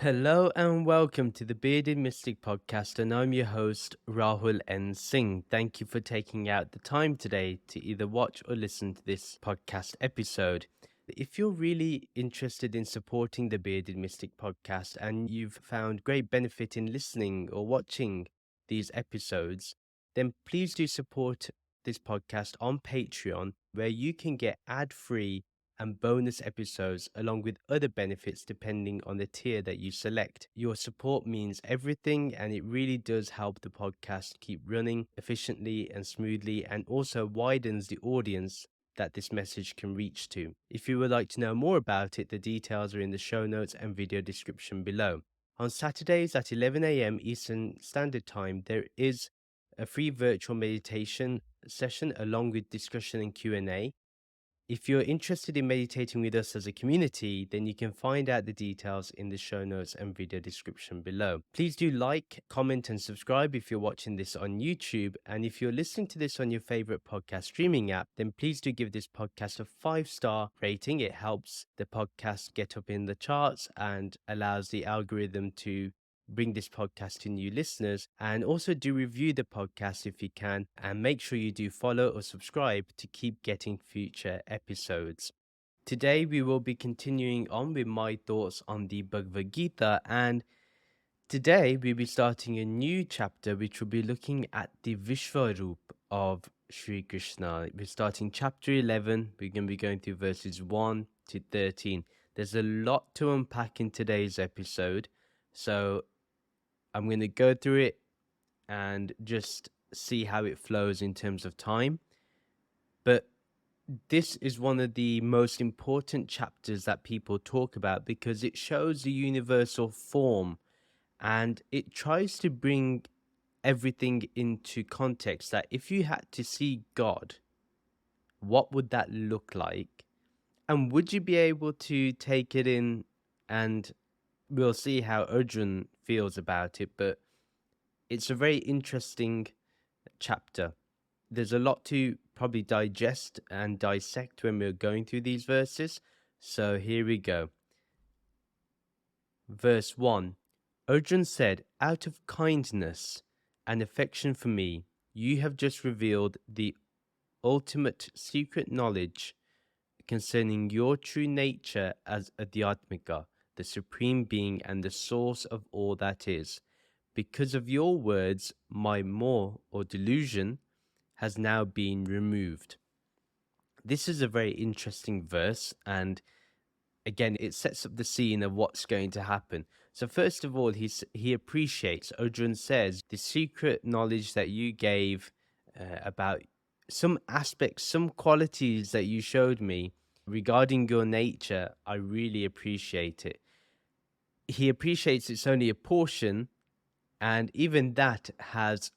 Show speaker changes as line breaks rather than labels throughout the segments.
Hello and welcome to the Bearded Mystic podcast, and I'm your host, Rahul N. Singh. Thank you for taking out the time today to either watch or listen to this podcast episode. If you're really interested in supporting the Bearded Mystic podcast and you've found great benefit in listening or watching these episodes, then please do support this podcast on Patreon, where you can get ad free and bonus episodes along with other benefits depending on the tier that you select. Your support means everything and it really does help the podcast keep running efficiently and smoothly, and also widens the audience that this message can reach to. If you would like to know more about it, the details are in the show notes and video description below. On Saturdays at 11 a.m. Eastern Standard Time, there is a free virtual meditation session along with discussion and Q&A. If you're interested in meditating with us as a community, then you can find out the details in the show notes and video description below. Please do like, comment, and subscribe if you're watching this on YouTube. And if you're listening to this on your favorite podcast streaming app, then please do give this podcast a 5-star rating. It helps the podcast get up in the charts and allows the algorithm to bring this podcast to new listeners. And also do review the podcast if you can, and make sure you do follow or subscribe to keep getting future episodes. Today we will be continuing on with my thoughts on the Bhagavad Gita, and today we'll be starting a new chapter which will be looking at the Vishwarup of Sri Krishna. We're starting chapter 11. We're going to be going through verses 1 to 13. There's a lot to unpack in today's episode, so I'm going to go through it and just see how it flows in terms of time. But this is one of the most important chapters that people talk about because it shows the universal form and it tries to bring everything into context, that if you had to see God, what would that look like? And would you be able to take it in? And we'll see how Arjun feels about it, but it's a very interesting chapter. There's a lot to probably digest and dissect when we're going through these verses. So here we go. Verse 1. Arjun said, "Out of kindness and affection for me, you have just revealed the ultimate secret knowledge concerning your true nature as Adhyatmika, the supreme being and the source of all that is. Because of your words, my more or delusion has now been removed." This is a very interesting verse, and again, it sets up the scene of what's going to happen. So first of all, he appreciates, Arjun says, the secret knowledge that you gave about some aspects, some qualities that you showed me regarding your nature. I really appreciate it. He appreciates it's only a portion, and even that has,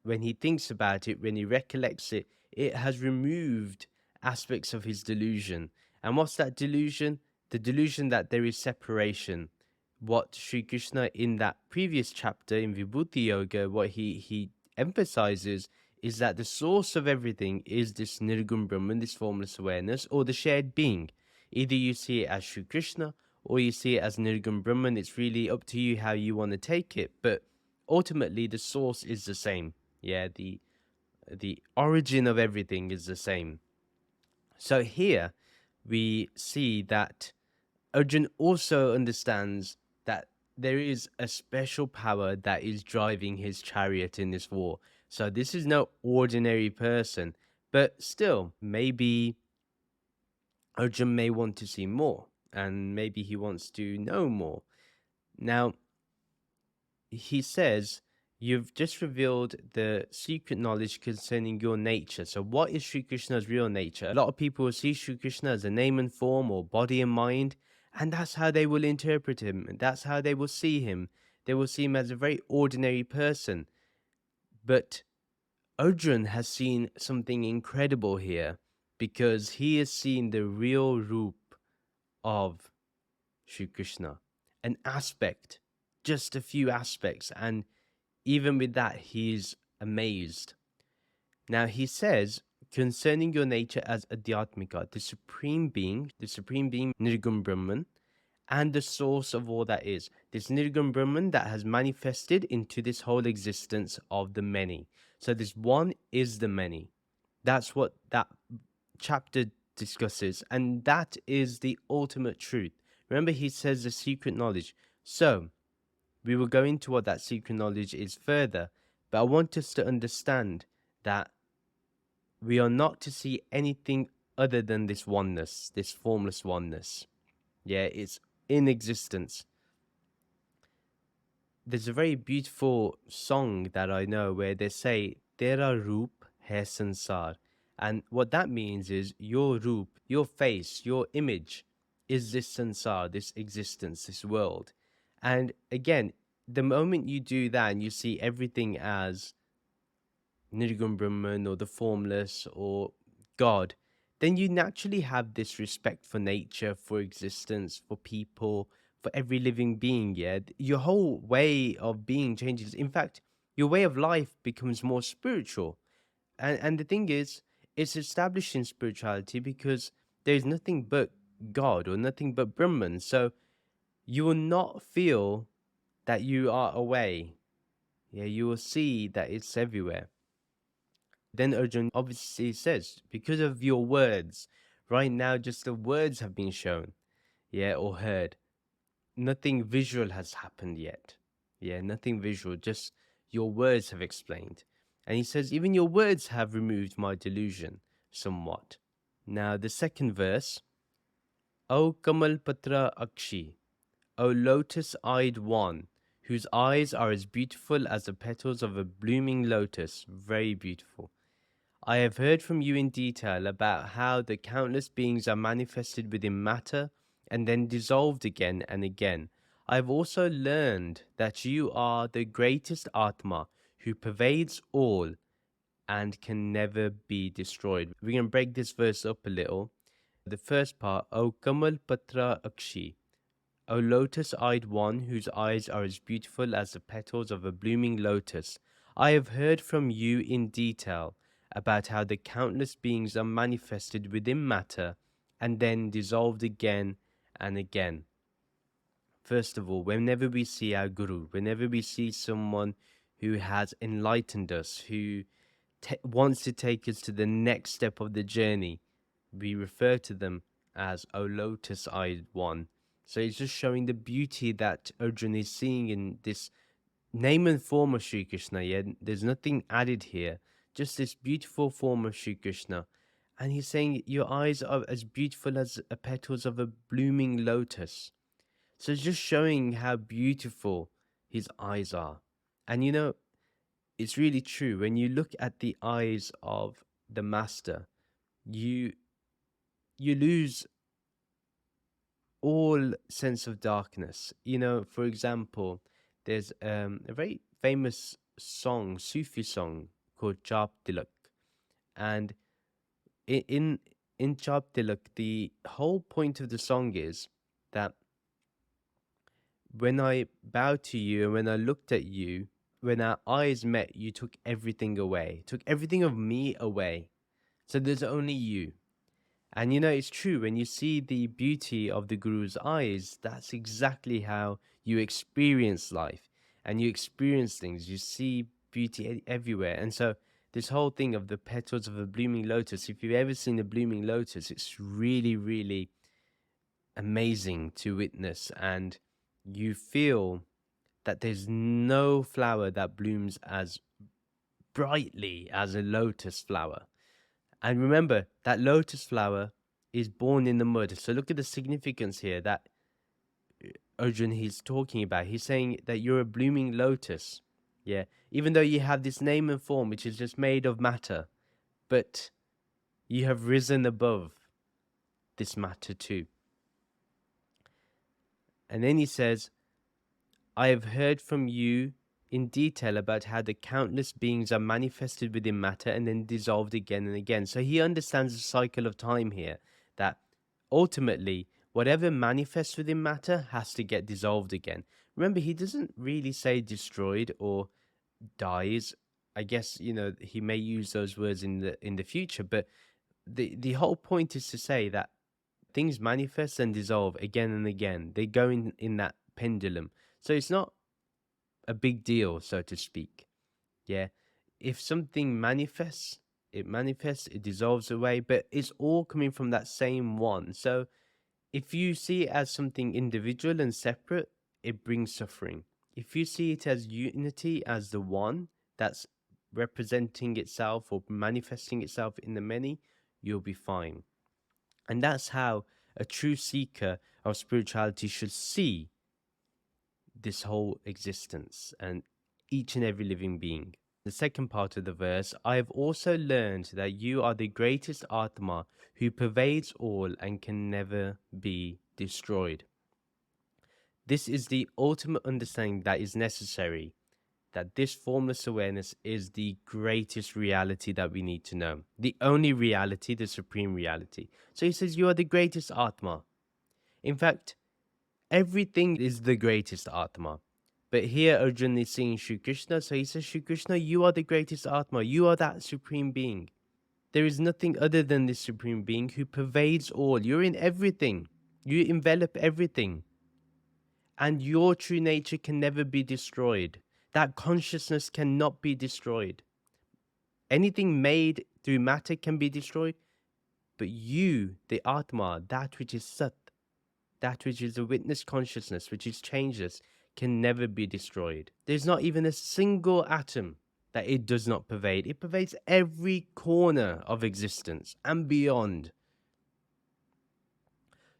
when he thinks about it, when he recollects it, it has removed aspects of his delusion. And what's that delusion? The delusion that there is separation. What Sri Krishna in that previous chapter in Vibhuti Yoga, what he emphasizes is that the source of everything is this Nirgun Brahman, this formless awareness, or the shared being. Either you see it as Sri Krishna or you see it as Nirgun Brahman. It's really up to you how you want to take it. But ultimately, the source is the same. Yeah, the origin of everything is the same. So here we see that Arjun also understands that there is a special power that is driving his chariot in this war. So this is no ordinary person, but still, maybe Arjun may want to see more, and maybe he wants to know more. Now, he says, "You've just revealed the secret knowledge concerning your nature." So, what is Sri Krishna's real nature? A lot of people will see Sri Krishna as a name and form or body and mind, and that's how they will interpret him. And that's how they will see him. They will see him as a very ordinary person. But Arjun has seen something incredible here because he has seen the real roop of Sri Krishna, an aspect, just a few aspects, and even with that, he's amazed. Now he says, concerning your nature as Adhyatmika, the supreme being Nirgun Brahman, and the source of all that is. This Nirgun Brahman that has manifested into this whole existence of the many. So this one is the many. That's what that chapter discusses, and that is the ultimate truth. Remember, he says the secret knowledge. So we will go into what that secret knowledge is further, but I want us to understand that we are not to see anything other than this oneness, this formless oneness. Yeah, it's in existence. There's a very beautiful song that I know where they say, Tera Roop hai sansar. And what that means is your roop, your face, your image is this sansar, this existence, this world. And again, the moment you do that and you see everything as Nirgun Brahman or the formless or God, then you naturally have this respect for nature, for existence, for people, for every living being. Yeah, your whole way of being changes. In fact, your way of life becomes more spiritual. And the thing is, it's established in spirituality because there is nothing but God or nothing but Brahman. So you will not feel that you are away. Yeah, you will see that it's everywhere. Then Arjun obviously says, because of your words, right now just the words have been shown, yeah, or heard. Nothing visual has happened yet. Yeah, nothing visual, just your words have explained. And he says, even your words have removed my delusion somewhat. Now, the second verse, O Kamal Patra Akshi, O lotus eyed one, whose eyes are as beautiful as the petals of a blooming lotus, very beautiful. I have heard from you in detail about how the countless beings are manifested within matter and then dissolved again and again. I have also learned that you are the greatest Atma who pervades all and can never be destroyed. We're going to break this verse up a little. The first part, O Kamal Patra Akshi, O lotus-eyed one whose eyes are as beautiful as the petals of a blooming lotus, I have heard from you in detail about how the countless beings are manifested within matter and then dissolved again and again. First of all, whenever we see our Guru, whenever we see someone who has enlightened us, who wants to take us to the next step of the journey, we refer to them as O lotus-eyed one. So it's just showing the beauty that Arjun is seeing in this name and form of Sri Krishna. Yeah, there's nothing added here, just this beautiful form of Sri Krishna. And he's saying your eyes are as beautiful as the petals of a blooming lotus. So it's just showing how beautiful his eyes are. And you know, it's really true. When you look at the eyes of the master, you lose all sense of darkness. You know, for example, there's a very famous song, Sufi song called Chap Tilak, and in Chap Tilak, the whole point of the song is that when I bowed to you and when I looked at you, when our eyes met, you took everything away, took everything of me away. So there's only you. And you know, it's true, when you see the beauty of the Guru's eyes, that's exactly how you experience life and you experience things. You see beauty everywhere. And so, this whole thing of the petals of a blooming lotus, if you've ever seen a blooming lotus, it's really, really amazing to witness. And you feel that there's no flower that blooms as brightly as a lotus flower. And remember, that lotus flower is born in the mud. So look at the significance here that Arjun he's talking about. He's saying that you're a blooming lotus. Yeah. Even though you have this name and form, which is just made of matter, but you have risen above this matter too. And then he says, I have heard from you in detail about how the countless beings are manifested within matter and then dissolved again and again. So he understands the cycle of time here, that ultimately whatever manifests within matter has to get dissolved again. Remember, he doesn't really say destroyed or dies. I guess, you know, he may use those words in the future, but the whole point is to say that things manifest and dissolve again and again. They go in that pendulum. So it's not a big deal, so to speak. Yeah. If something manifests, it dissolves away, but it's all coming from that same one. So if you see it as something individual and separate, it brings suffering. If you see it as unity, as the one that's representing itself or manifesting itself in the many, you'll be fine. And that's how a true seeker of spirituality should see this whole existence and each and every living being. The second part of the verse, I have also learned that you are the greatest Atma who pervades all and can never be destroyed. This is the ultimate understanding that is necessary, that this formless awareness is the greatest reality that we need to know. The only reality, the supreme reality. So he says, you are the greatest Atma. In fact, everything is the greatest Atma. But here Arjuna is seeing Shri Krishna, so he says, Shri Krishna, you are the greatest Atma. You are that supreme being. There is nothing other than this supreme being who pervades all. You're in everything. You envelop everything. And your true nature can never be destroyed. That consciousness cannot be destroyed. Anything made through matter can be destroyed, but you, the Atma, that which is Sat, that which is a witness consciousness, which is changeless, can never be destroyed. There's not even a single atom that it does not pervade. It pervades every corner of existence and beyond.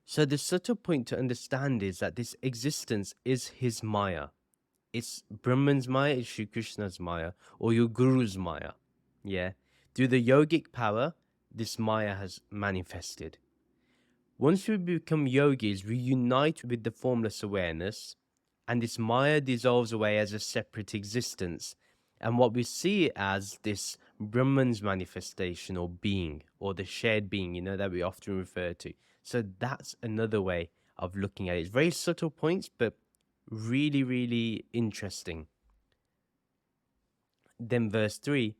So the subtle point to understand is that this existence is his Maya. It's Brahman's Maya, it's Shri Krishna's Maya, or your Guru's Maya. Yeah. Through the yogic power, this Maya has manifested. Once we become yogis, we unite with the formless awareness, and this Maya dissolves away as a separate existence. And what we see it as this Brahman's manifestation or being, or the shared being, that we often refer to. So that's another way of looking at it. It's very subtle points, but really, really interesting. Then verse 3,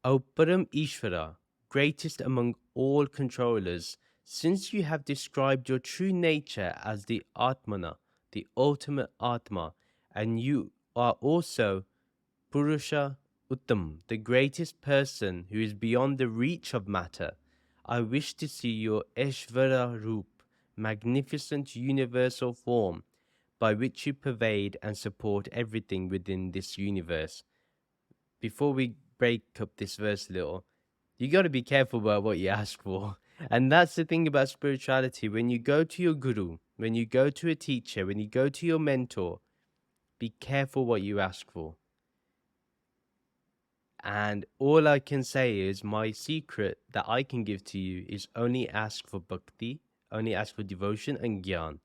O Param Ishvara, greatest among all controllers, since you have described your true nature as the Atmana, the ultimate Atma, and you are also Purusha Uttam, the greatest person who is beyond the reach of matter, I wish to see your Eshvara Roop, magnificent universal form, by which you pervade and support everything within this universe. Before we break up this verse a little, you got to be careful about what you ask for. And that's the thing about spirituality. When you go to your guru, when you go to a teacher, when you go to your mentor, be careful what you ask for. And all I can say is my secret that I can give to you is only ask for bhakti, only ask for devotion and gyan.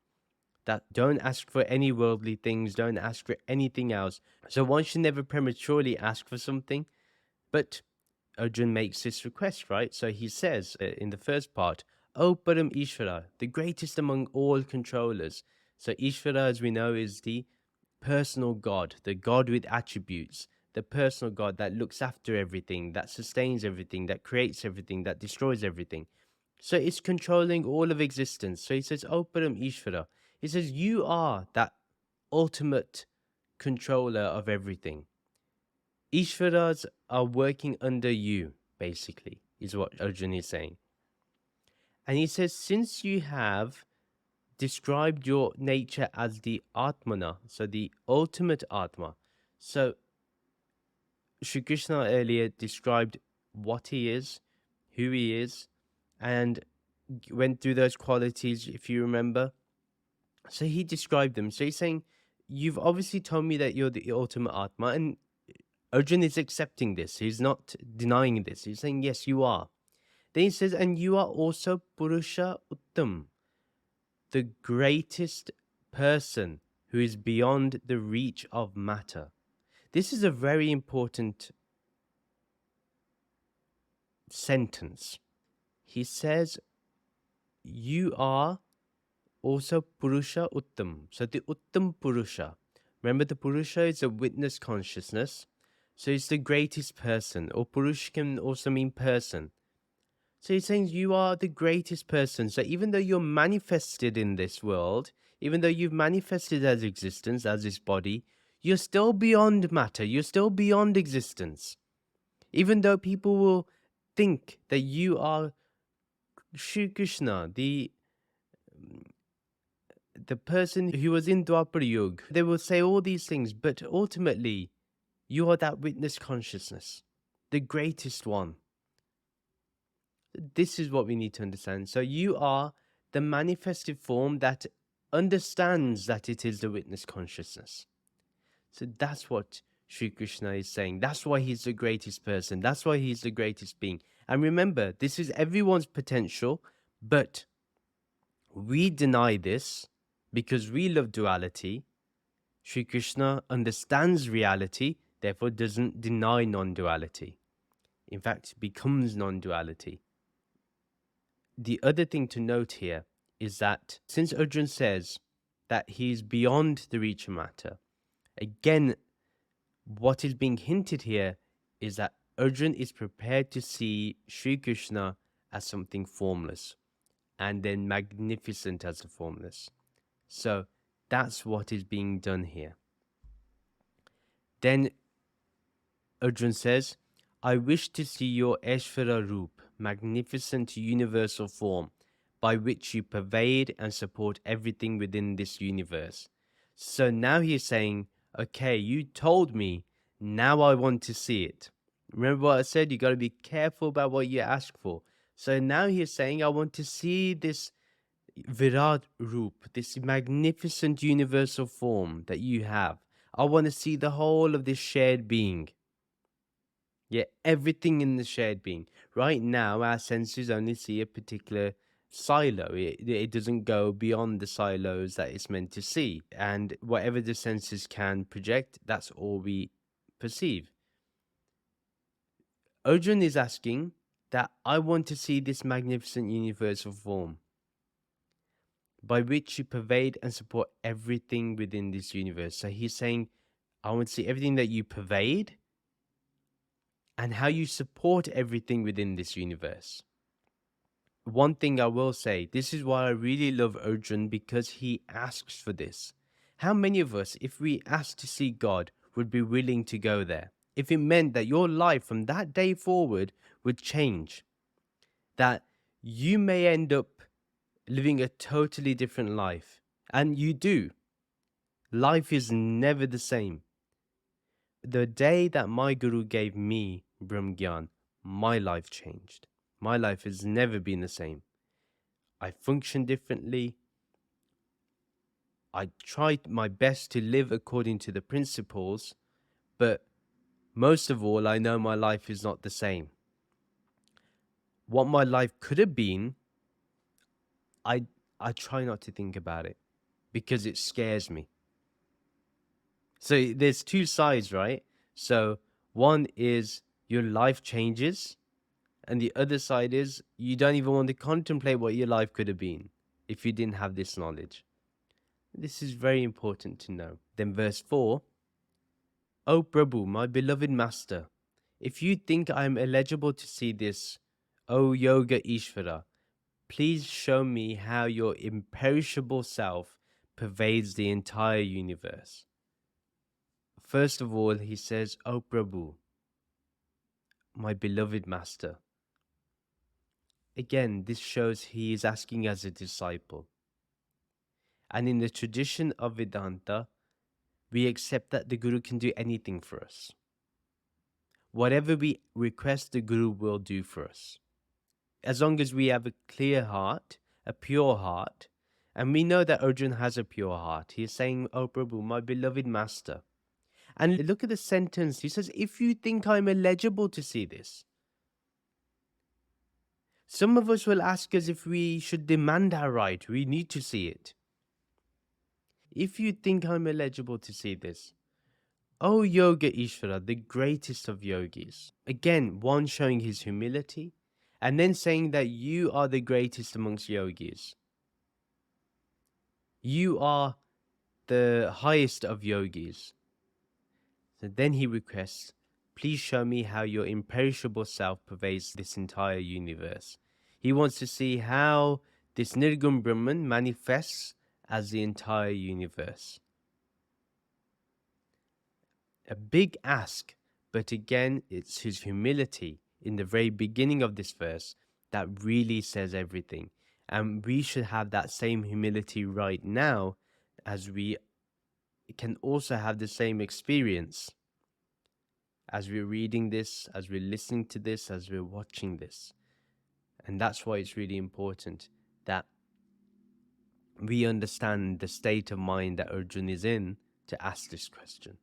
That don't ask for any worldly things, don't ask for anything else. So one should never prematurely ask for something. But Arjun makes this request, right? So he says in the first part, O Param Ishvara, the greatest among all controllers. So Ishvara, as we know, is the personal God, the God with attributes, the personal God that looks after everything, that sustains everything, that creates everything, that destroys everything. So it's controlling all of existence. So he says, O Param Ishvara. He says, you are that ultimate controller of everything. Ishvaras are working under you, basically, is what Arjuna is saying. And he says, since you have described your nature as the Atmana, so the ultimate Atma. So Shri Krishna earlier described what he is, who he is, and went through those qualities, if you remember. So he described them. So he's saying, you've obviously told me that you're the ultimate Atma, and Arjun is accepting this. He's not denying this. He's saying, yes, you are. Then he says, and you are also Purusha Uttam, the greatest person who is beyond the reach of matter. This is a very important sentence. He says, you are also Purusha Uttam. So the Uttam Purusha. Remember, the Purusha is a witness consciousness. So it's the greatest person, or Purush can also mean person. So he's saying you are the greatest person. So even though you're manifested in this world, even though you've manifested as existence, as this body, you're still beyond matter. You're still beyond existence. Even though people will think that you are Shri Krishna, the person who was in Dwapar Yuga, they will say all these things, but ultimately, you are that witness consciousness, the greatest one. This is what we need to understand. So you are the manifested form that understands that it is the witness consciousness. So that's what Sri Krishna is saying. That's why he's the greatest person. That's why he's the greatest being. And remember, this is everyone's potential, but we deny this because we love duality. Sri Krishna understands reality, therefore doesn't deny non-duality. In fact, becomes non-duality. The other thing to note here is that since Arjun says that he's beyond the reach of matter, again, what is being hinted here is that Arjun is prepared to see Sri Krishna as something formless and then magnificent as a formless. So that's what is being done here. Then Arjun says, I wish to see your Aishvara Roop, magnificent universal form, by which you pervade and support everything within this universe. So now he's saying, okay, you told me, now I want to see it. Remember what I said? You got to be careful about what you ask for. So now he's saying, I want to see this Virat Roop, this magnificent universal form that you have. I want to see the whole of this shared being. Yeah, everything in the shared being. Right now, our senses only see a particular silo. It doesn't go beyond the silos that it's meant to see. And whatever the senses can project, that's all we perceive. Arjun is asking that I want to see this magnificent universal form by which you pervade and support everything within this universe. So he's saying, I want to see everything that you pervade and how you support everything within this universe. One thing I will say, this is why I really love Arjun, because he asks for this. How many of us, if we asked to see God, would be willing to go there? If it meant that your life from that day forward would change, that you may end up living a totally different life. And you do. Life is never the same. The day that my guru gave me Brahm Gyan, my life changed. My life has never been the same. I function differently. I tried my best to live according to the principles, but most of all, I know my life is not the same. What my life could have been, I try not to think about it because it scares me. So there's two sides, right? So one is your life changes, and the other side is you don't even want to contemplate what your life could have been if you didn't have this knowledge. This is very important to know. Then verse 4, O Prabhu, my beloved master, if you think I am eligible to see this, O Yoga Ishvara, please show me how your imperishable self pervades the entire universe. First of all, he says, O Prabhu, my beloved master. Again, this shows he is asking as a disciple. And in the tradition of Vedanta, we accept that the Guru can do anything for us. Whatever we request, the Guru will do for us. As long as we have a clear heart, a pure heart, and we know that Arjun has a pure heart. He is saying, Oh Prabhu, my beloved master. And look at the sentence. He says, if you think I'm eligible to see this. Some of us will ask us if we should demand our right. We need to see it. If you think I'm eligible to see this, O Yoga Ishvara, the greatest of yogis. Again, one showing his humility, and then saying that you are the greatest amongst yogis. You are the highest of yogis. So then he requests, please show me how your imperishable self pervades this entire universe. He wants to see how this Nirgun Brahman manifests as the entire universe. A big ask, but again, it's his humility in the very beginning of this verse that really says everything. And we should have that same humility right now, as we can also have the same experience as we're reading this, as we're listening to this, as we're watching this. And that's why it's really important that we understand the state of mind that Arjun is in to ask this question.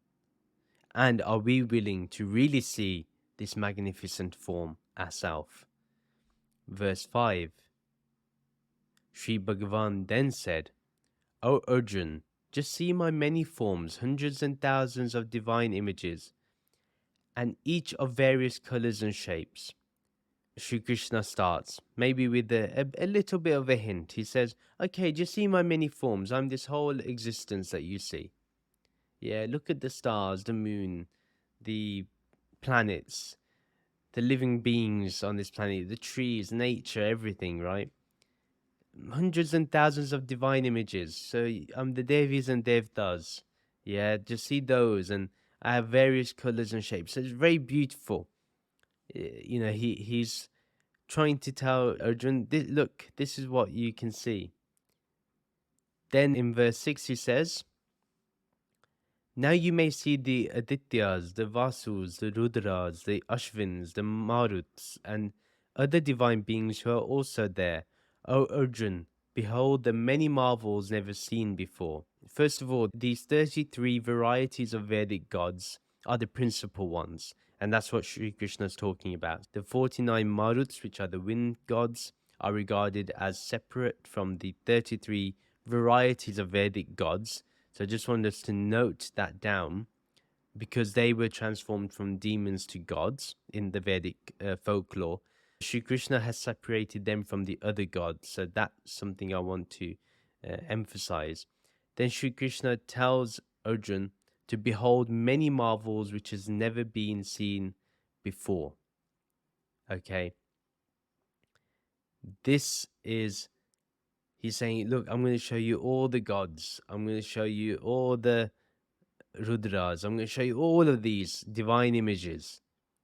And are we willing to really see this magnificent form ourselves? Verse 5, Sri Bhagavan then said, O Arjun, just see my many forms, hundreds and thousands of divine images, and each of various colors and shapes. Shri Krishna starts, maybe with a little bit of a hint. He says, okay, just see my many forms. I'm this whole existence that you see. Yeah, look at the stars, the moon, the planets, the living beings on this planet, the trees, nature, everything, right? Hundreds and thousands of divine images. So the Devis and Devtas. Yeah, just see those. And I have various colors and shapes. So it's very beautiful. You know, he's trying to tell Arjun, look, this is what you can see. Then in verse 6 he says, now you may see the Adityas, the Vasus, the Rudras, the Ashvins, the Maruts, and other divine beings who are also there. O Arjun, behold the many marvels never seen before. First of all, these 33 varieties of Vedic gods are the principal ones, and that's what Sri Krishna is talking about. The 49 Maruts, which are the wind gods, are regarded as separate from the 33 varieties of Vedic gods. So I just wanted us to note that down, because they were transformed from demons to gods in the Vedic folklore. Shri Krishna has separated them from the other gods. So that's something I want to emphasize. Then Shri Krishna tells Arjun to behold many marvels which has never been seen before. Okay. This is, he's saying, look, I'm going to show you all the gods. I'm going to show you all the Rudras. I'm going to show you all of these divine images,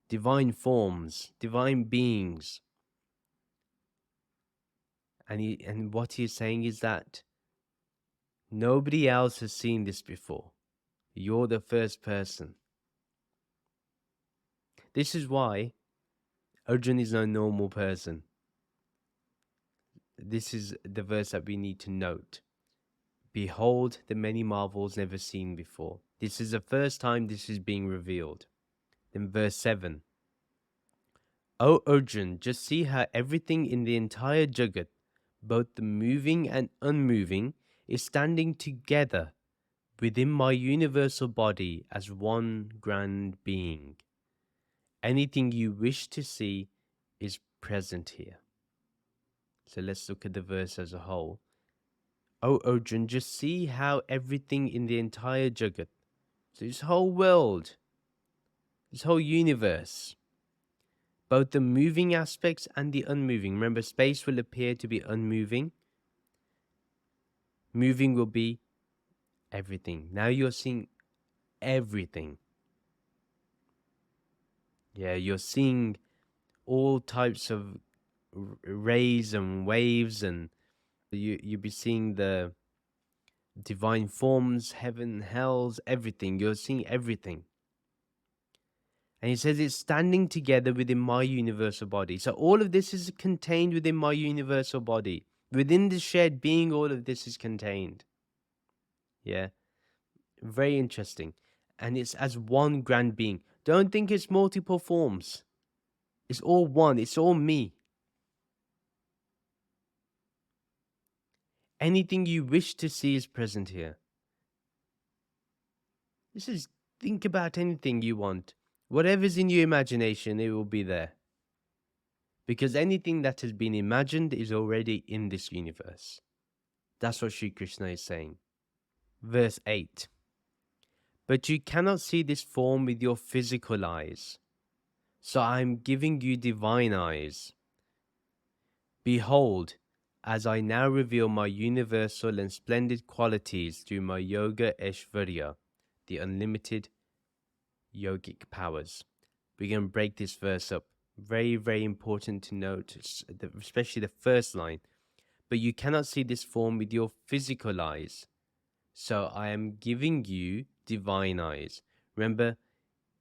divine forms, divine beings. And what he's saying is that nobody else has seen this before. You're the first person. This is why Arjun is no normal person. This is the verse that we need to note. Behold the many marvels never seen before. This is the first time this is being revealed. Then verse 7. O Arjun, just see how everything in the entire Jagat, both the moving and unmoving, is standing together within my universal body as one grand being. Anything you wish to see is present here. So let's look at the verse as a whole. O Arjun, just see how everything in the entire Jagat, so this whole world, this whole universe, both the moving aspects and the unmoving. Remember, space will appear to be unmoving. Moving will be everything. Now you're seeing everything. Yeah, you're seeing all types of rays and waves, and you'll be seeing the divine forms, heaven, hells, everything. You're seeing everything. And he says it's standing together within my universal body. So all of this is contained within my universal body. Within the shared being, all of this is contained. Yeah. Very interesting. And it's as one grand being. Don't think it's multiple forms. It's all one. It's all me. Anything you wish to see is present here. This is, think about anything you want. Whatever's in your imagination, it will be there. Because anything that has been imagined is already in this universe. That's what Sri Krishna is saying. Verse 8. But you cannot see this form with your physical eyes. So I am giving you divine eyes. Behold, as I now reveal my universal and splendid qualities through my Yoga Aishvarya, the unlimited yogic powers. We're going to break this verse up. Very, very important to note, especially the first line. But you cannot see this form with your physical eyes. So I am giving you divine eyes. Remember,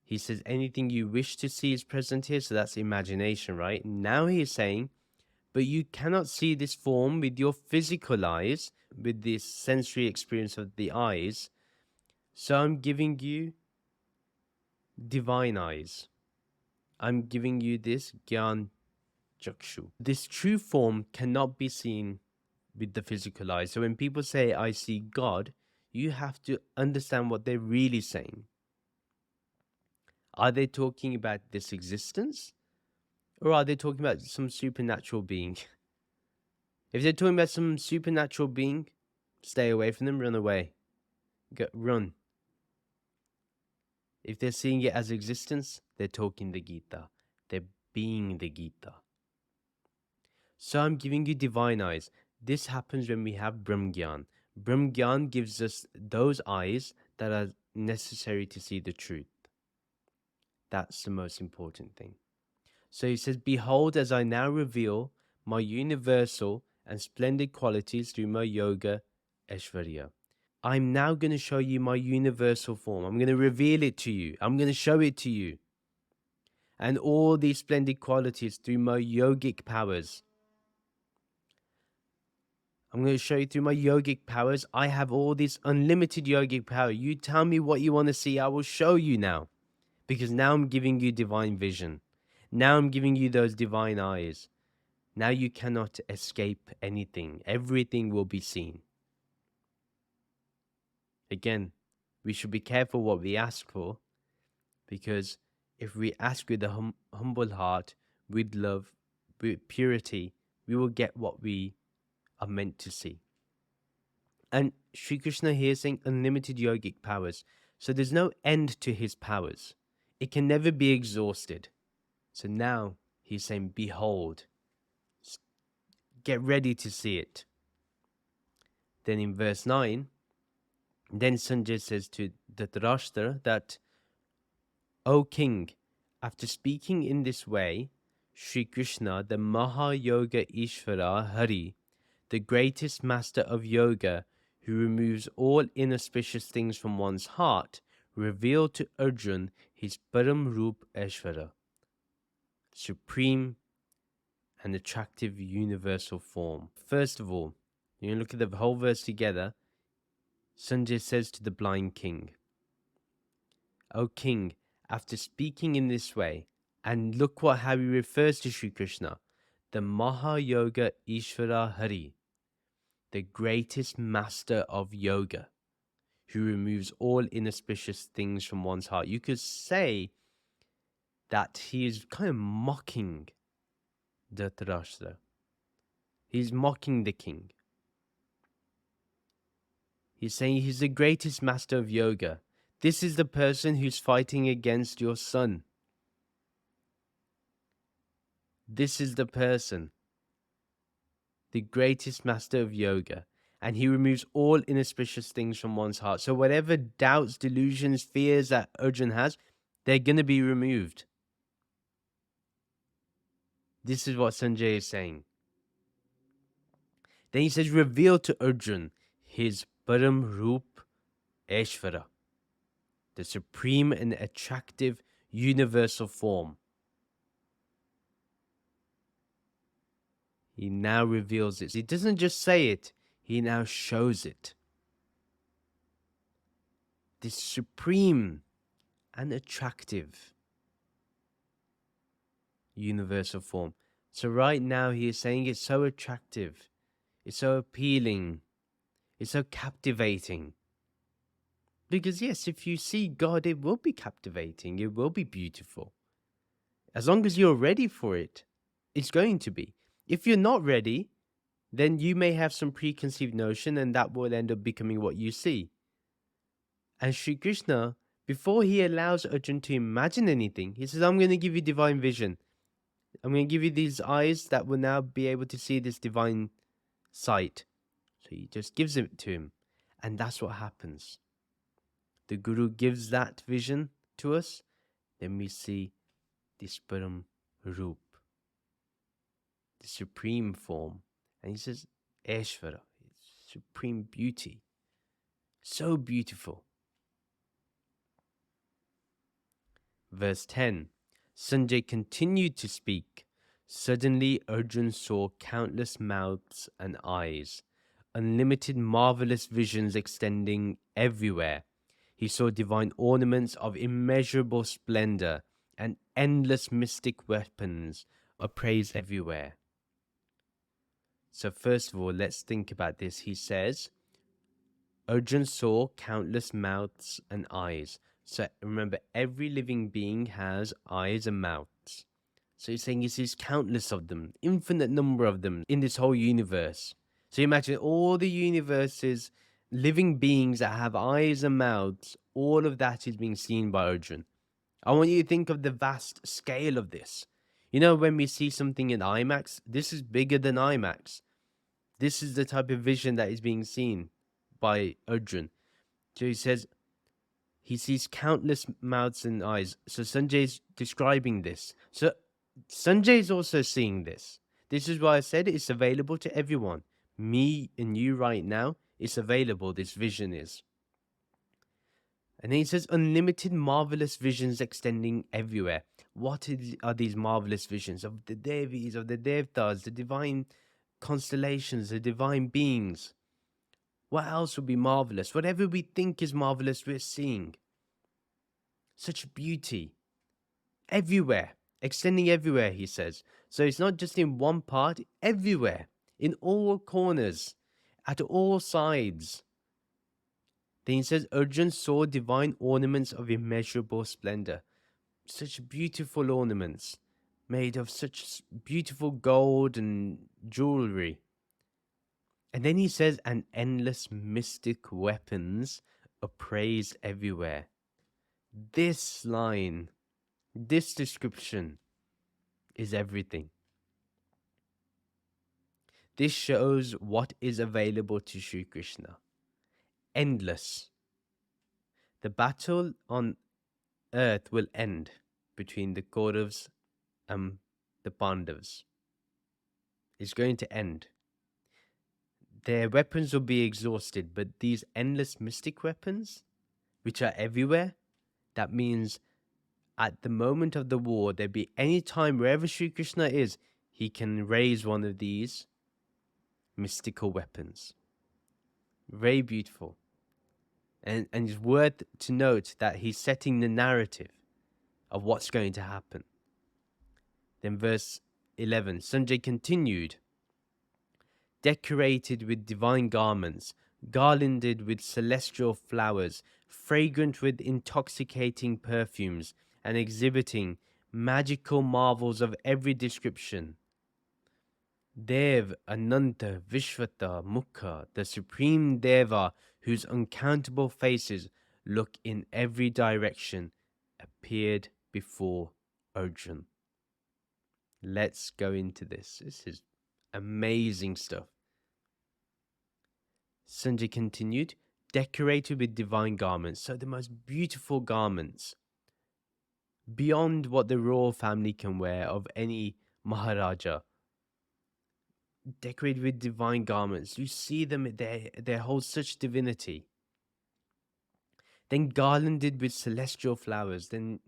he says anything you wish to see is present here. So that's imagination, right? Now he is saying, but you cannot see this form with your physical eyes, with this sensory experience of the eyes. So I'm giving you divine eyes. I'm giving you this Gyan Chakshu. This true form cannot be seen with the physical eyes. So when people say, I see God, you have to understand what they're really saying. Are they talking about this existence? Or are they talking about some supernatural being? If they're talking about some supernatural being, stay away from them, run away. Run. If they're seeing it as existence, they're talking the Gita. They're being the Gita. So I'm giving you divine eyes. This happens when we have Brahmgyan. Brahmgyan gives us those eyes that are necessary to see the truth. That's the most important thing. So he says, behold, as I now reveal my universal and splendid qualities through my Yoga Aishvarya. I'm now going to show you my universal form. I'm going to reveal it to you. I'm going to show it to you. And all these splendid qualities through my yogic powers. I'm going to show you through my yogic powers. I have all this unlimited yogic power. You tell me what you want to see. I will show you now. Because now I'm giving you divine vision. Now I'm giving you those divine eyes. Now you cannot escape anything. Everything will be seen. Again, we should be careful what we ask for. Because if we ask with a humble heart, with love, with purity, we will get what we are meant to see. And Sri Krishna here is saying unlimited yogic powers. So there's no end to his powers. It can never be exhausted. So now he's saying, behold, get ready to see it. Then in verse 9, then Sanjay says to Dhritarashtra that, O king, after speaking in this way, Sri Krishna, the Mahayoga Ishvara Hari, the greatest master of yoga, who removes all inauspicious things from one's heart, revealed to Arjun his Param Roop Aishvara, supreme and attractive universal form. First of all, you look at the whole verse together. Sanjay says to the blind king, O king, after speaking in this way, and look how he refers to Sri Krishna, the Mahayoga Ishvara Hari, the greatest master of yoga, who removes all inauspicious things from one's heart. You could say that he is kind of mocking Dhritarashtra. He's mocking the king. He's saying he's the greatest master of yoga. This is the person who's fighting against your son. This is the person, the greatest master of yoga. And he removes all inauspicious things from one's heart. So whatever doubts, delusions, fears that Arjun has, they're going to be removed. This is what Sanjay is saying. Then he says, reveal to Arjun his Param Roop Aishvara, the supreme and attractive universal form. He now reveals it. He doesn't just say it, he now shows it. This supreme and attractive universal form. So right now he is saying it's so attractive, it's so appealing, it's so captivating. Because yes, if you see God, it will be captivating, it will be beautiful. As long as you're ready for it, it's going to be. If you're not ready, then you may have some preconceived notion and that will end up becoming what you see. And Sri Krishna, before he allows Arjun to imagine anything, he says, I'm going to give you divine vision. I'm going to give you these eyes that will now be able to see this divine sight. So he just gives it to him. And that's what happens. The Guru gives that vision to us. Then we see this Param Roop, the supreme form. And he says, Aishvara, supreme beauty. So beautiful. Verse 10. Sanjay continued to speak. Suddenly Arjun saw countless mouths and eyes, unlimited marvelous visions extending everywhere. He saw divine ornaments of immeasurable splendor and endless mystic weapons appraised everywhere. So first of all, let's think about this. He says, Arjun saw countless mouths and eyes. So remember, every living being has eyes and mouths. So he's saying he sees countless of them, infinite number of them in this whole universe. So imagine all the universes, living beings that have eyes and mouths, all of that is being seen by Arjun. I want you to think of the vast scale of this. You know, when we see something in IMAX, this is bigger than IMAX. This is the type of vision that is being seen by Arjun. So he says he sees countless mouths and eyes. So Sanjay's describing this. So Sanjay's also seeing this. This is why I said it's available to everyone. Me and you right now, it's available, this vision is. And then he says, unlimited marvelous visions extending everywhere. What are these marvelous visions of the Devis, of the Devtas, the divine constellations, the divine beings? What else would be marvelous? Whatever we think is marvelous, we're seeing. Such beauty. Everywhere. Extending everywhere, he says. So it's not just in one part, everywhere. In all corners. At all sides. Then he says, Arjun saw divine ornaments of immeasurable splendor. Such beautiful ornaments. Made of such beautiful gold and jewelry. And then he says, and endless mystic weapons appraised everywhere. This line, this description is everything. This shows what is available to Sri Krishna. Endless. The battle on earth will end between the Kauravas and the Pandavas. It's going to end. Their weapons will be exhausted, but these endless mystic weapons, which are everywhere, that means at the moment of the war, there be any time wherever Sri Krishna is, he can raise one of these mystical weapons. Very beautiful. And it's worth to note that he's setting the narrative of what's going to happen. Then verse 11, Sanjay continued, decorated with divine garments, garlanded with celestial flowers, fragrant with intoxicating perfumes, and exhibiting magical marvels of every description. Dev, Ananta, Vishvata, Mukha, the supreme Deva, whose uncountable faces look in every direction, appeared before Arjun. Let's go into this. This is amazing stuff. Sanjay continued, decorated with divine garments, so the most beautiful garments, beyond what the royal family can wear of any Maharaja. Decorated with divine garments. You see them, they hold such divinity. Then garlanded with celestial flowers. Then,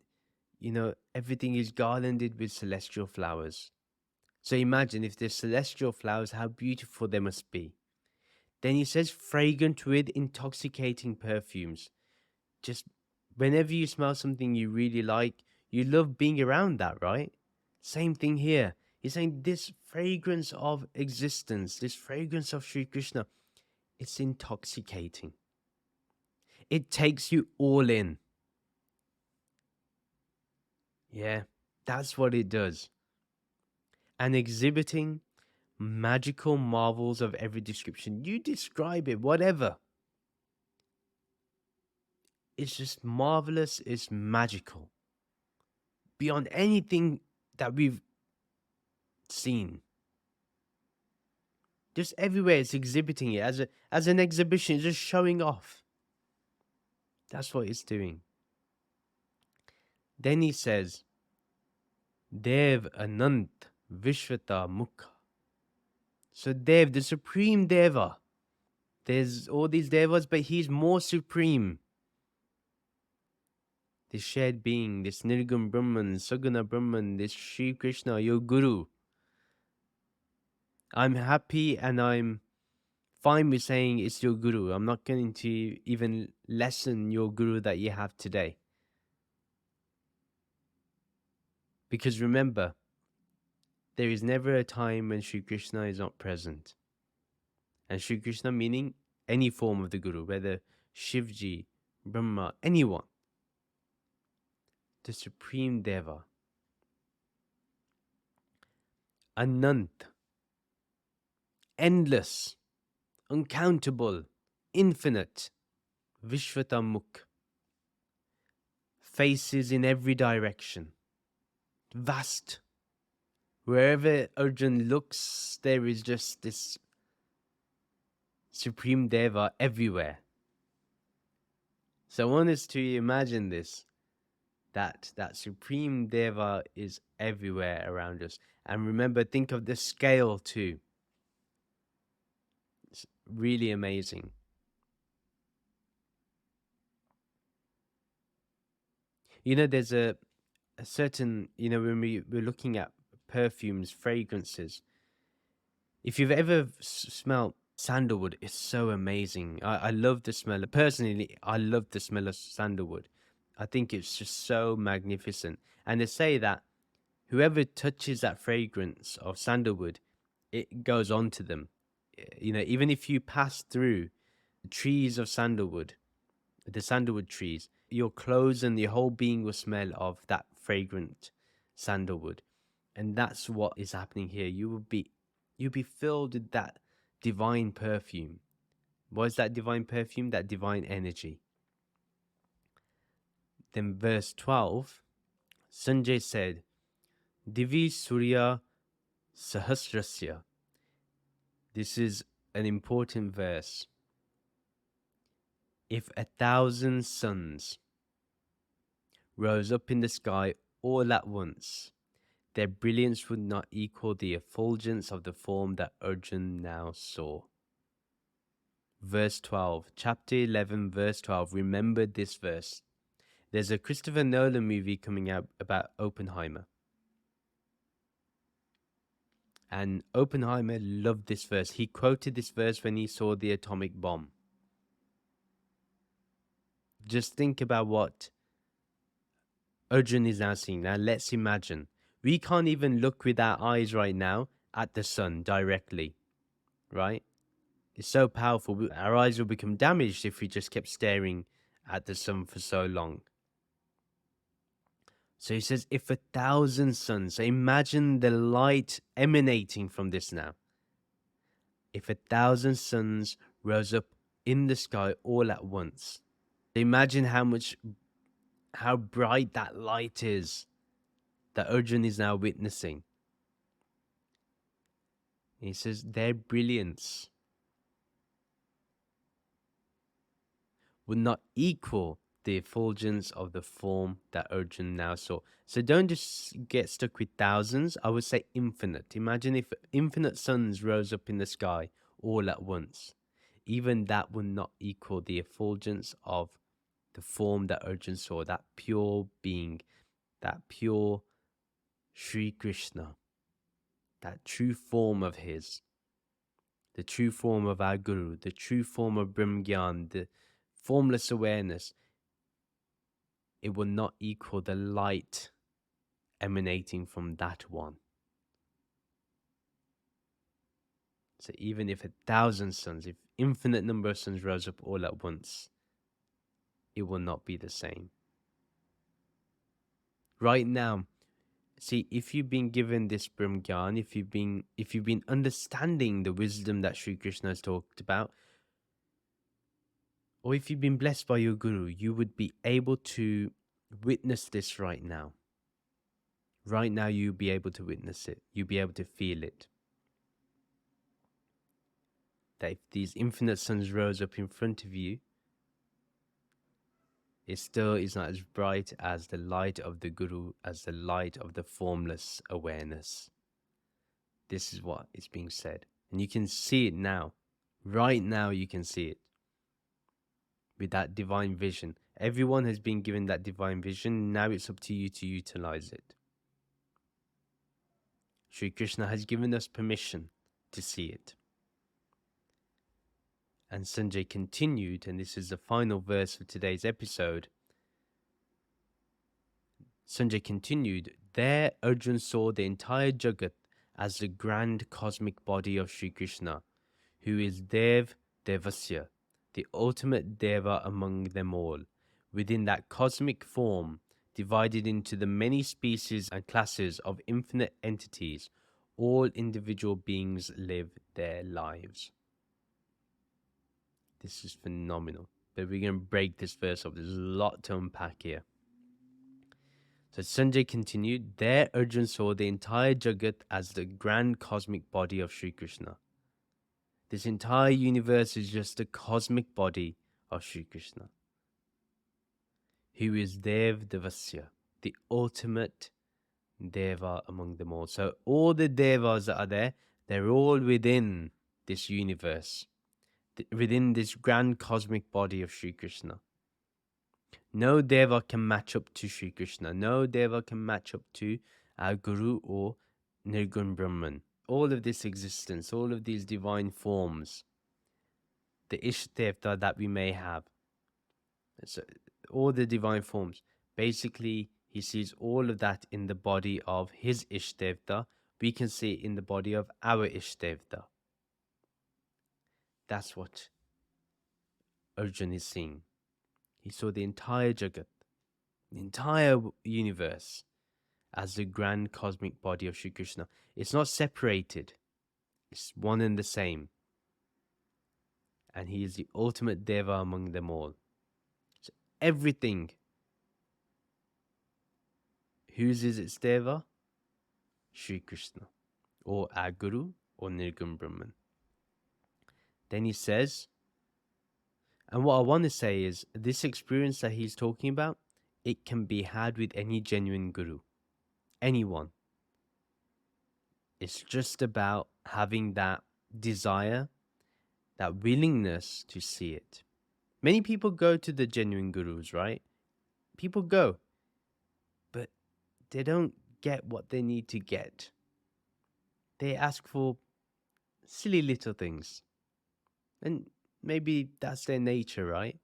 everything is garlanded with celestial flowers. So imagine if there's celestial flowers, how beautiful they must be. Then he says, fragrant with intoxicating perfumes. Just whenever you smell something you really like, you love being around that, right? Same thing here. He's saying this fragrance of existence, this fragrance of Sri Krishna, it's intoxicating. It takes you all in. Yeah, that's what it does. And exhibiting magical marvels of every description. You describe it, whatever. It's just marvelous, it's magical. Beyond anything that we've seen. Just everywhere it's exhibiting it as an exhibition, it's just showing off. That's what it's doing. Then he says, Dev Anant Vishvata Mukha. So Dev, the supreme Deva. There's all these Devas, but he's more supreme. This shared being, this Nirgum Brahman, Saguna Brahman, this Sri Krishna, your Guru. I'm happy and I'm fine with saying it's your Guru. I'm not going to even lessen your Guru that you have today. Because remember, there is never a time when Sri Krishna is not present. And Sri Krishna meaning any form of the Guru, whether Shivji, Brahma, anyone. The Supreme Deva. Anant. Endless. Uncountable. Infinite. Vishvatamukh. Faces in every direction. Vast. Wherever Arjun looks, there is just this Supreme Deva everywhere. So I want us to imagine this, that Supreme Deva is everywhere around us. And remember, think of the scale too. It's really amazing. You know, there's a certain, when we're looking at perfumes, fragrances, if you've ever smelled sandalwood, it's so amazing. I love the smell. Personally, I love the smell of sandalwood. I think it's just so magnificent. And they say that whoever touches that fragrance of sandalwood, it goes on to them. Even if you pass through the trees of sandalwood, the sandalwood trees, your clothes and your whole being will smell of that fragrant sandalwood. And that's what is happening here. You'll be filled with that divine perfume. What is that divine perfume? That divine energy. Then verse 12, Sanjay said, Divi Surya Sahasrasya. This is an important verse. If 1,000 suns rose up in the sky all at once, their brilliance would not equal the effulgence of the form that Arjun now saw. Verse 12, chapter 11, verse 12. Remember this verse. There's a Christopher Nolan movie coming out about Oppenheimer. And Oppenheimer loved this verse. He quoted this verse when he saw the atomic bomb. Just think about what Arjun is now seeing. Now let's imagine. We can't even look with our eyes right now at the sun directly, right? It's so powerful. Our eyes will become damaged if we just kept staring at the sun for so long. So he says, if 1,000 suns, so imagine the light emanating from this now. If 1,000 suns rose up in the sky all at once, imagine how bright that light is that Arjun is now witnessing. And he says, their brilliance would not equal the effulgence of the form that Arjun now saw. So don't just get stuck with thousands. I would say infinite. Imagine if infinite suns rose up in the sky all at once. Even that would not equal the effulgence of the form that Arjun saw, that pure being, that pure Sri Krishna, that true form of his, the true form of our Guru, the true form of Brahmgyan, the formless awareness. It will not equal the light emanating from that one. So even if 1,000 suns, if infinite number of suns rose up all at once, it will not be the same. Right now, see, if you've been given this Brahmgyan, if you've been understanding the wisdom that Sri Krishna has talked about, or if you've been blessed by your Guru, you would be able to witness this right now. Right now, you'll be able to witness it. You'll be able to feel it. That if these infinite suns rose up in front of you, it still is not as bright as the light of the Guru, as the light of the formless awareness. This is what is being said. And you can see it now. Right now, you can see it. With that divine vision. Everyone has been given that divine vision. Now it's up to you to utilize it. Sri Krishna has given us permission to see it. And Sanjay continued, and this is the final verse of today's episode. Sanjay continued, there Arjun saw the entire Jagat as the grand cosmic body of Sri Krishna, who is Dev Devasya, the ultimate Deva among them all. Within that cosmic form, divided into the many species and classes of infinite entities, all individual beings live their lives. This is phenomenal. But we're going to break this verse up. There's a lot to unpack here. So Sanjay continued, there Arjun saw the entire Jagat as the grand cosmic body of Sri Krishna. This entire universe is just the cosmic body of Sri Krishna, who is Dev Devasya, the ultimate Deva among them all. So all the Devas that are there, they're all within this universe, within this grand cosmic body of Sri Krishna. No Deva can match up to Sri Krishna. No Deva can match up to our Guru or Nirgun Brahman. All of this existence, all of these divine forms, the Ishtevta that we may have, so all the divine forms, basically he sees all of that in the body of his Ishtevta. We can see it in the body of our Ishtevta. That's what Arjun is seeing. He saw the entire Jagat, the entire universe, as the grand cosmic body of Sri Krishna. It's not separated. It's one and the same. And he is the ultimate Deva among them all. So everything. Whose is its Deva? Sri Krishna. Or our Guru, or Nirgun Brahman. Then he says, and what I want to say is, this experience that he's talking about, it can be had with any genuine Guru. Anyone. It's just about having that desire, that willingness to see it. Many people go to the genuine Gurus, right? People go, but they don't get what they need to get. They ask for silly little things. And maybe that's their nature, right?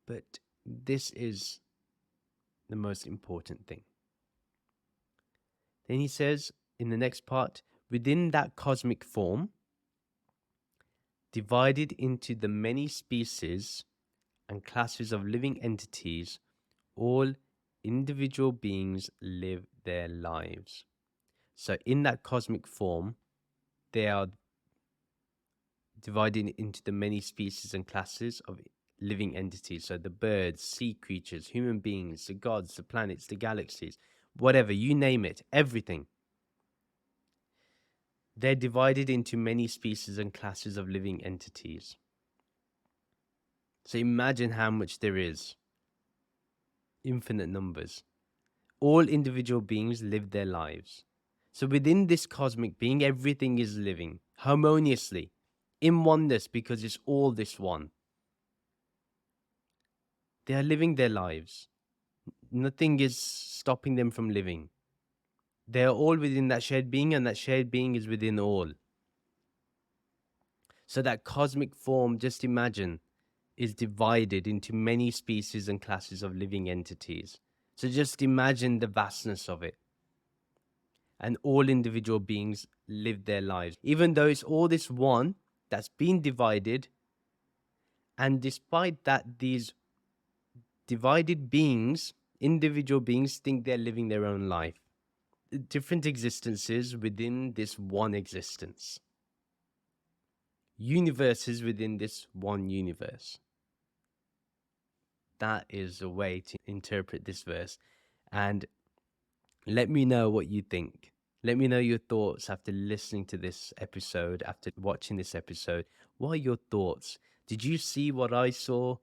But this is the most important thing. Then he says in the next part, within that cosmic form, divided into the many species and classes of living entities, all individual beings live their lives. So in that cosmic form, they are divided into the many species and classes of living entities. So the birds, sea creatures, human beings, the gods, the planets, the galaxies, whatever, you name it, everything. They're divided into many species and classes of living entities. So imagine how much there is. Infinite numbers. All individual beings live their lives. So within this cosmic being, everything is living harmoniously, in oneness, because it's all this one. They are living their lives. Nothing is stopping them from living. They are all within that shared being, and that shared being is within all. So that cosmic form, just imagine, is divided into many species and classes of living entities. So just imagine the vastness of it. And all individual beings live their lives. Even though it's all this one that's been divided, and despite that, these divided beings, individual beings, think they're living their own life. Different existences within this one existence. Universes within this one universe. That is a way to interpret this verse. And Let me know what you think. Let me know your thoughts after listening to this episode, after watching this episode. What are your thoughts? Did you see what I saw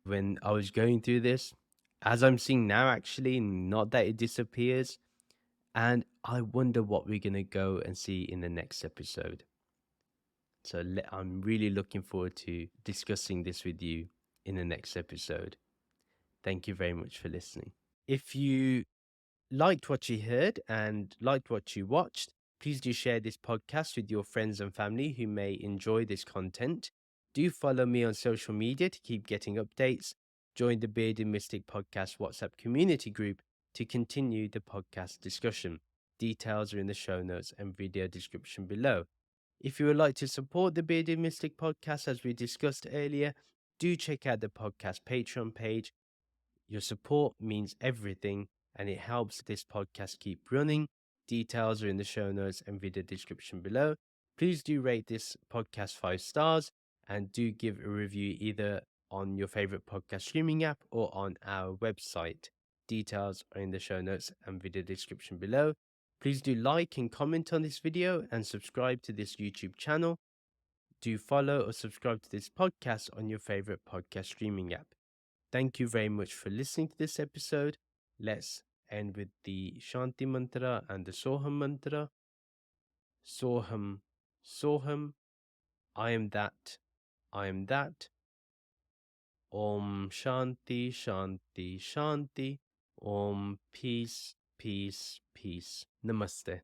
when I was going through this? As I'm seeing now, actually, not that it disappears. And I wonder what we're going to go and see in the next episode. So I'm really looking forward to discussing this with you in the next episode. Thank you very much for listening. If you liked what you heard and liked what you watched, please do share this podcast with your friends and family who may enjoy this content. Do follow me on social media to keep getting updates. Join the Bearded Mystic Podcast WhatsApp community group to continue the podcast discussion. Details are in the show notes and video description below. If you would like to support the Bearded Mystic Podcast, as we discussed earlier, do check out the podcast Patreon page. Your support means everything and it helps this podcast keep running. Details are in the show notes and video description below. Please do rate this podcast 5 stars and do give a review either on your favorite podcast streaming app or on our website. Details are in the show notes and video description below. Please do like and comment on this video and subscribe to this YouTube channel. Do follow or subscribe to this podcast on your favorite podcast streaming app. Thank you very much for listening to this episode. Let's end with the Shanti mantra and the Soham mantra. Soham, Soham, I am that, I am that. Om Shanti, Shanti, Shanti. Om Peace, Peace, Peace. Namaste.